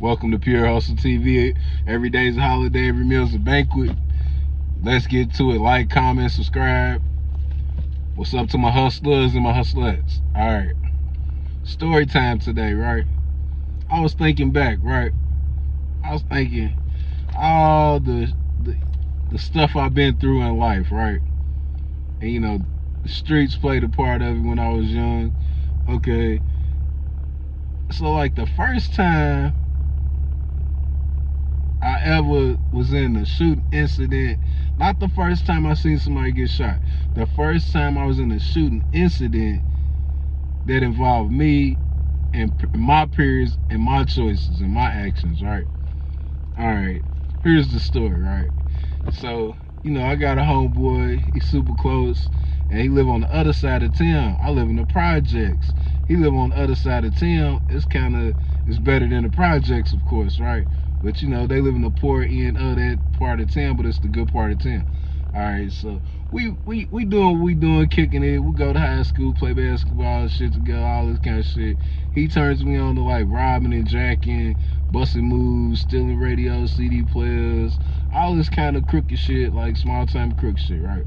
Welcome to Pure Hustle TV. Every day's a holiday, every meal's a banquet. Let's get to it. Like, comment, subscribe. What's up to my hustlers and my hustlettes? Alright. Story time today, right? I was thinking back, right? I was thinking all the stuff I've been through in life, right? And you know, the streets played a part of it when I was young. Okay. So like the first time I ever was in a shooting incident, not the first time I seen somebody get shot, the first time I was in a shooting incident that involved me and my peers and my choices and my actions, right? Alright, here's the story, right? So, you know, I got a homeboy, he's super close, and he live on the other side of town. I live in the projects. He live on the other side of town. It's better than the projects, of course, right? But you know, they live in the poor end of that part of town, but it's the good part of town. Alright, so we doing what we doing, kicking it. We go to high school, play basketball, shit together, all this kind of shit. He turns me on to like robbing and jacking, busting moves, stealing radios, CD players, all this kind of crooked shit, like small time crooked shit, right?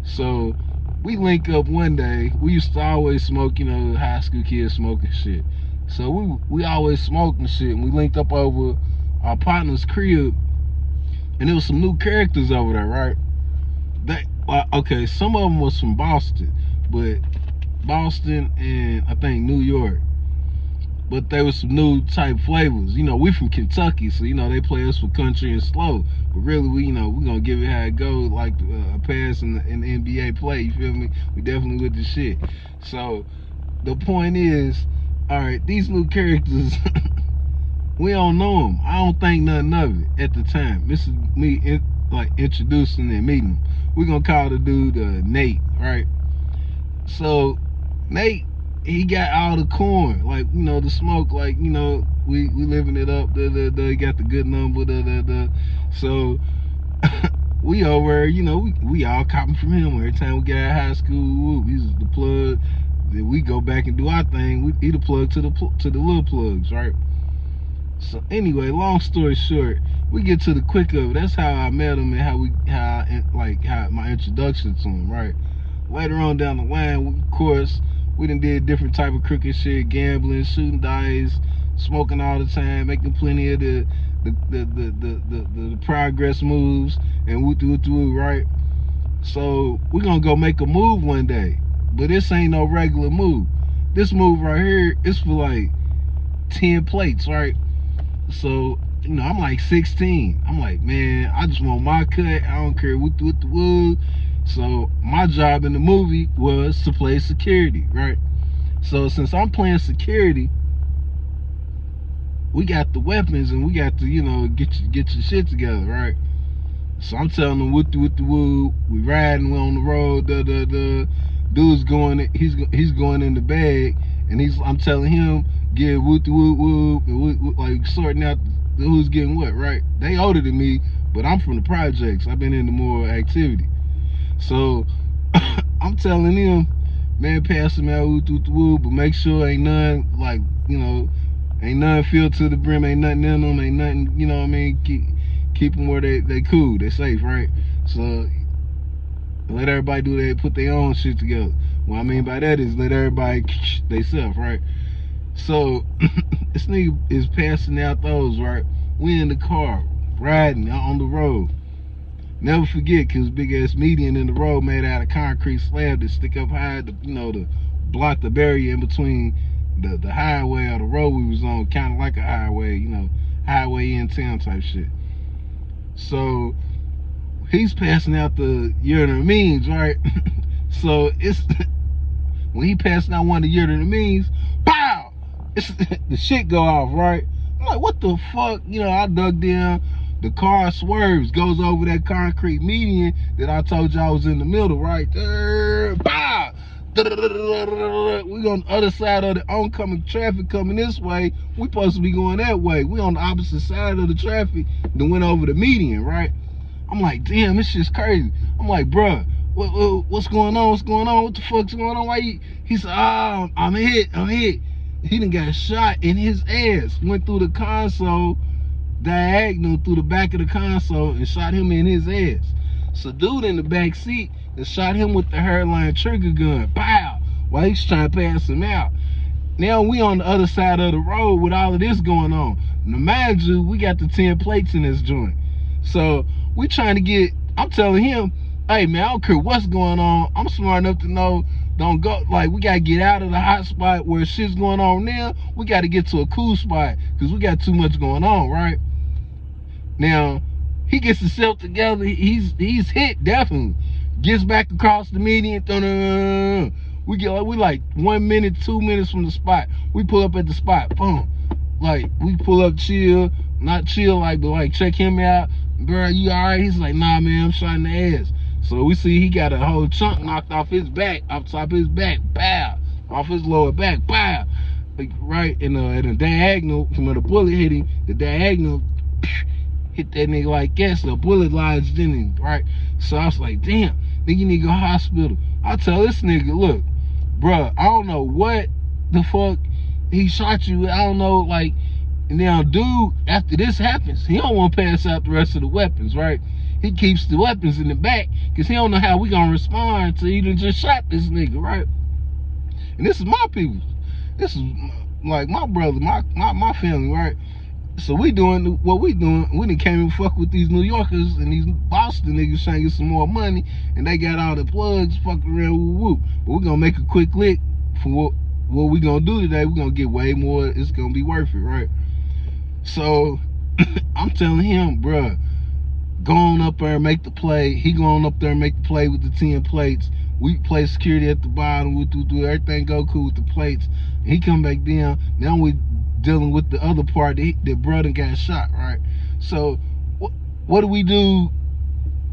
So we link up one day. We used to always smoke, you know, high school kids smoking shit. So we always smoking shit, and we linked up over our partner's crib, and there was some new characters over there, right? Okay, some of them was from Boston, but Boston and I think New York. But there was some new type flavors. You know, we from Kentucky, so you know they play us for country and slow. But really, we gonna give it how it goes, like a pass in the NBA play. You feel me? We definitely with the shit. So the point is, all right, these new characters, we don't know them. I don't think nothing of it at the time. This is me introducing and meeting them. We gonna call the dude Nate, right? So Nate, he got all the corn, like, you know, the smoke, like, you know, we living it up, he got the good number, so we over, you know, we all copying from him every time we get out of high school. He's the plug, then we go back and do our thing. He the plug to the little plugs, right? So anyway, long story short, we get to the quick of it. That's how I met him and how my introduction to him, right? Later on down the line, of course, we done did different type of crooked shit, gambling, shooting dice, smoking all the time, making plenty of the progress moves and woo, right? So we're gonna go make a move one day, but this ain't no regular move. This move right here is for like 10 plates, right? So, you know, I'm like 16. I'm like, man, I just want my cut. I don't care what the wood. So my job in the movie was to play security, right? So since I'm playing security, we got the weapons and we got to, you know, get your shit together, right? So I'm telling them what the wood. We riding, we on the road, Dude's going, he's going in the bag, and I'm telling him, get wood, like sorting out who's getting what, right? They older than me, but I'm from the projects. I've been into more activity. So I'm telling him, man, pass them out wood, but make sure ain't none, like, you know, ain't nothing filled to the brim, ain't nothing in them, ain't nothing, you know what I mean? Keep them where they cool, they safe, right? So let everybody do that, put their own shit together. What I mean by that is let everybody they self, right? So this nigga is passing out those, right? We in the car, riding out on the road. Never forget, cause big ass median in the road made out of concrete slab that stick up high, you know, to block the barrier in between the highway or the road we was on, kind of like a highway, you know, highway in town type shit. So he's passing out the urinary means, right? So it's when he passing out one of the urinary means, pow! The shit go off, right? I'm like, what the fuck? You know, I dug down. The car swerves, goes over that concrete median that I told y'all was in the middle, right there. Bow! We on the other side of the oncoming traffic coming this way. We supposed to be going that way. We on the opposite side of the traffic that went over the median, right? I'm like, damn, this shit's crazy. I'm like, bruh, what's going on? What's going on? What the fuck's going on? Why he said, oh, I'm hit. He done got shot in his ass. Went through the console, diagonal through the back of the console, and shot him in his ass. So dude in the back seat and shot him with the hairline trigger gun. Pow! While he's trying to pass him out. Now we on the other side of the road with all of this going on. Now mind you, we got the 10 plates in this joint. So we trying to get, I'm telling him, hey man, I don't care what's going on. I'm smart enough to know, don't go, like we gotta get out of the hot spot where shit's going on now. We gotta get to a cool spot because we got too much going on, right? Now, he gets himself together, he's hit definitely. Gets back across the median, we like 1 minute, 2 minutes from the spot. We pull up at the spot, boom. Like, we pull up chill, not chill like, but like check him out. Bro, you all right? He's like, nah, man, I'm shot in the ass. So we see he got a whole chunk knocked off his back, off top of his back, pow. Off his lower back, pow. Like, right in the diagonal, from where the bullet hit him, the diagonal hit that nigga like that, so the bullet lodged in him, right? So I was like, damn, nigga, you need to go to hospital. I tell this nigga, look, bruh, I don't know what the fuck he shot you. I don't know, like, and now dude, after this happens, he don't want to pass out the rest of the weapons, right? He keeps the weapons in the back because he don't know how we gonna respond to he done just shot this nigga, right? And this is my people. This is like my brother, my family, right? So we doing what we doing. We done came and fuck with these New Yorkers and these Boston niggas trying to get some more money, and they got all the plugs fucking around woo woo. But we're gonna make a quick lick for what we gonna do today. We're gonna get way more. It's gonna be worth it, right? So I'm telling him, bruh, go on up there and make the play. He going up there and make the play with the 10 plates. We play security at the bottom. We do everything go cool with the plates. He come back down. Now we dealing with the other part that brother got shot, right? So what do we do?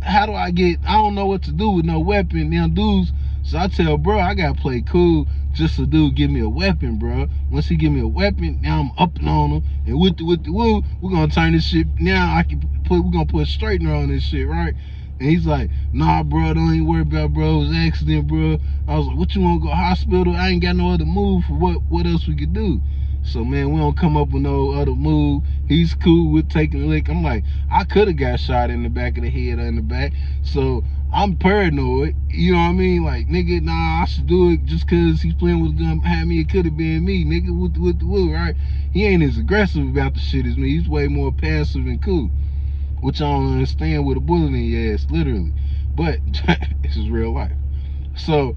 How do I don't know what to do with no weapon. Now dudes, so I tell bro, I gotta play cool just so dude give me a weapon, bro. Once he give me a weapon, now I'm upping on him, and with the woo, we're gonna turn this shit. Now we're gonna put a straightener on this shit, right? And he's like, nah, bro, don't even worry about, bro. It was an accident, bro. I was like, what, you want to go hospital? I ain't got no other move for what else we could do. So, man, we don't come up with no other move. He's cool with taking a lick. I'm like, I could have got shot in the back of the head or in the back. So, I'm paranoid. You know what I mean? Like, nigga, nah, I should do it just because he's playing with a gun behind me. It could have been me, nigga, with the wood, right? He ain't as aggressive about the shit as me. He's way more passive and cool. Which I don't understand with a bullet in your ass, literally. But this is real life. So,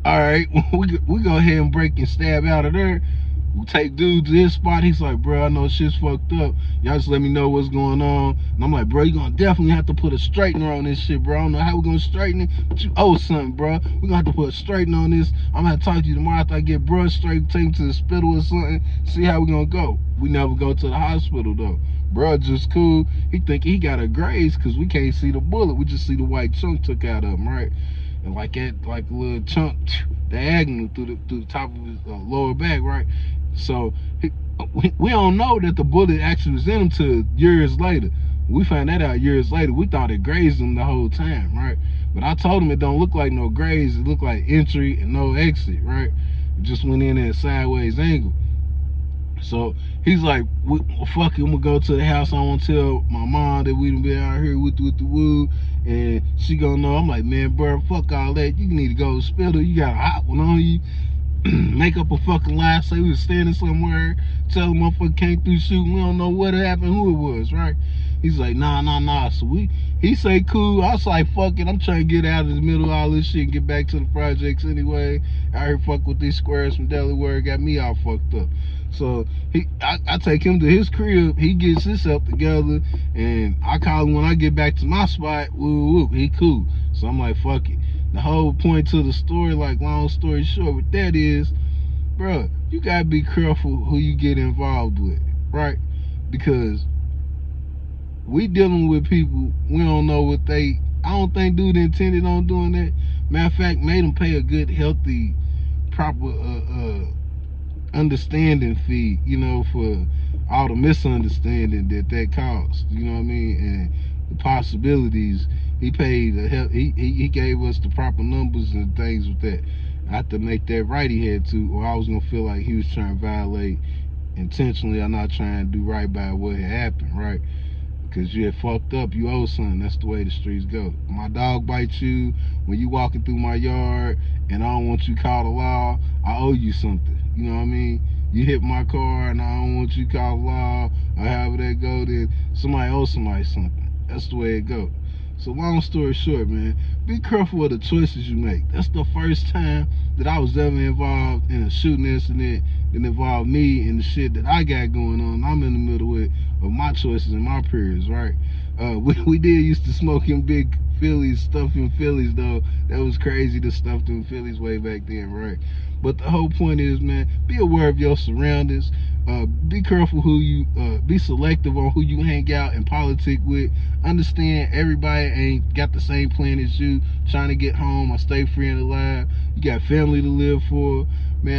all right, we go ahead and break and stab out of there. We take dude to his spot. He's like, bro, I know shit's fucked up. Y'all just let me know what's going on. And I'm like, bro, you gonna definitely have to put a straightener on this shit, bro. I don't know how we gonna straighten it, but you owe something, bro. We gonna have to put a straightener on this. I'm gonna talk to you tomorrow after I get brush straight, take him to the hospital or something, see how we gonna go. We never go to the hospital though. Bro, just cool. He think he got a graze because we can't see the bullet. We just see the white chunk took out of him, right? And like a little chunk diagonal through the top of his lower back, right? So we don't know that the bullet actually was in him till years later. We found that out years later. We thought it grazed him the whole time, right? But I told him it don't look like no graze. It looked like entry and no exit, right? It just went in at a sideways angle. So he's like, fuck it, I'm gonna go to the house. I want to tell my mom that we done been out here with the wood, and she gonna know. I'm like, man, bro, fuck all that. You need to go to the hospital. You got a hot one on you. Make up a fucking lie, say we was standing somewhere, tell the motherfucker came through shooting. We don't know what happened, who it was, right? He's like, nah. So he say cool. I was like, fuck it, I'm trying to get out of the middle of all this shit and get back to the projects anyway. I heard fuck with these squares from Delaware, got me all fucked up. So I take him to his crib, he gets himself together, and I call him when I get back to my spot. Woo, he cool. So I'm like, fuck it. The whole point to the story, like long story short, what that is, bro, you gotta be careful who you get involved with, right? Because we dealing with people, we don't know what I don't think dude intended on doing that. Matter of fact, made them pay a good, healthy, proper understanding fee, you know, for all the misunderstanding that caused, you know what I mean, and the possibilities. He paid he gave us the proper numbers and things with that. I had to make that right he had to, or I was gonna feel like he was trying to violate intentionally. I'm not trying to do right by what had happened, right? Because you had fucked up, you owe something. That's the way the streets go. My dog bites you when you walking through my yard, and I don't want you called the law. I owe you something. You know what I mean? You hit my car, and I don't want you called the law, or however that go. Then somebody owes somebody something. That's the way it go. So long story short, man, be careful of the choices you make. That's the first time that I was ever involved in a shooting incident that involved me and the shit that I got going on. I'm in the middle with of my choices and my periods, right? We did used to smoke in big Phillies, stuff in Phillies though. That was crazy to stuff in Phillies way back then, right? But the whole point is, man, be aware of your surroundings. Be careful who you, be selective on who you hang out and politic with. Understand everybody ain't got the same plan as you, trying to get home or stay free and alive. You got family to live for, man.